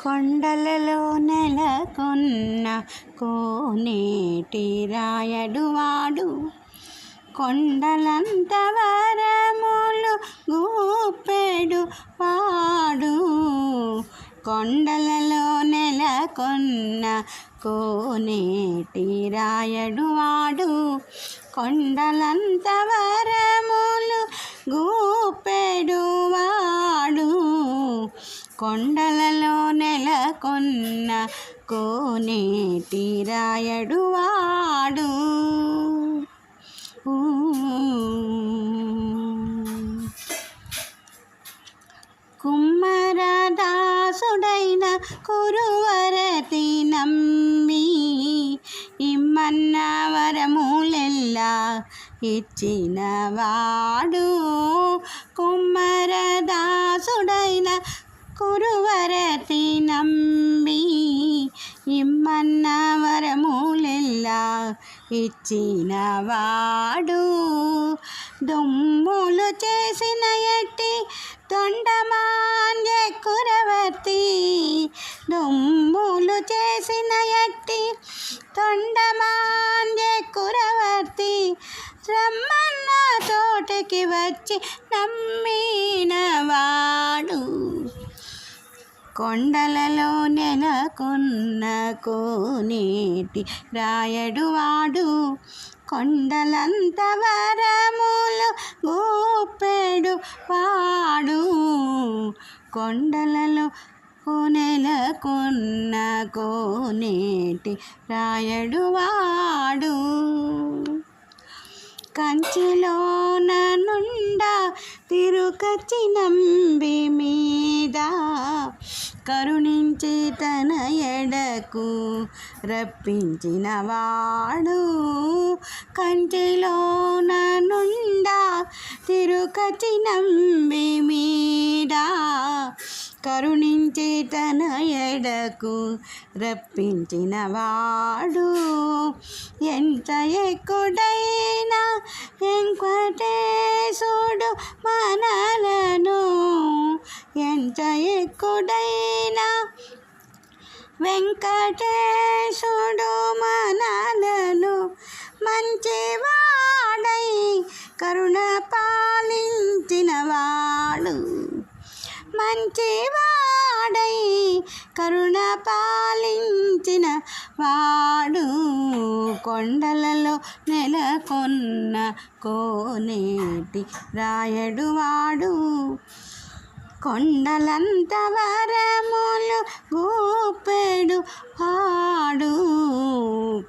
కొండలలో నెలకొన్న కోనేటి రాయడు వాడు, కొండలంత వరములు గూపెడు వాడు. కొండలలో నెలకొన్న కోనేటి రాయడు వాడు, కొండలంత వరములు గూపెడు వాడు. కొండలలో నెలకొన్న కోనేటి రాయడు వాడు. కుమ్మరదాసుడైన కురువరతి నమ్మి ఇమ్మన్న వరములెల్లా ఇచ్చినవాడు. కుమ్మరదాసుడైన కురువరతి నమ్మి ఇమ్మన్న వరములెల్లా ఇచ్చినవాడు. దొమ్ములు చేసిన ఎట్టి తొండమాన్య కురవర్తి, దొమ్ములు చేసిన ఎట్టి తొండమాన్య కురవర్తి, రమ్మన్న తోటకి వచ్చి నమ్మినవాడు. కొండలలో నెలకొన్న కోనేటి రాయడు వాడు, కొండలంత వరములు గూపెడు వాడు. కొండలలో నెలకొన్న కోనేటి రాయడు వాడు. కంచిలోన నుండా తిరుకచి నంబి మీద కరుణించి తన ఎడకు రప్పించినవాడు. కంచిలోన నుండా తిరుకచి నంబి మీద కరుణించి తన ఎడకు రప్పించినవాడు. ఎంత ఎక్కుడైనా వెంకటేశుడు మనలను, ఎంత ఎక్కుడైనా వెంకటేశుడు మనలను మంచివాడై కరుణ పాలించినవాడు. మంచివాడై కరుణ పాలించిన వాడు. కొండలలో నెలకొన్న కోనేటి రాయడు వాడు, కొండలంత వరములు గూపెడు వాడు.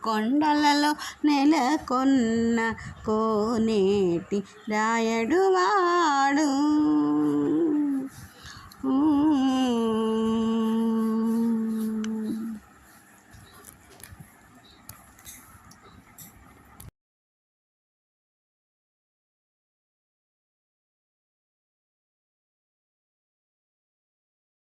కొండలలో నెలకొన్న కోనేటి రాయడు వాడు.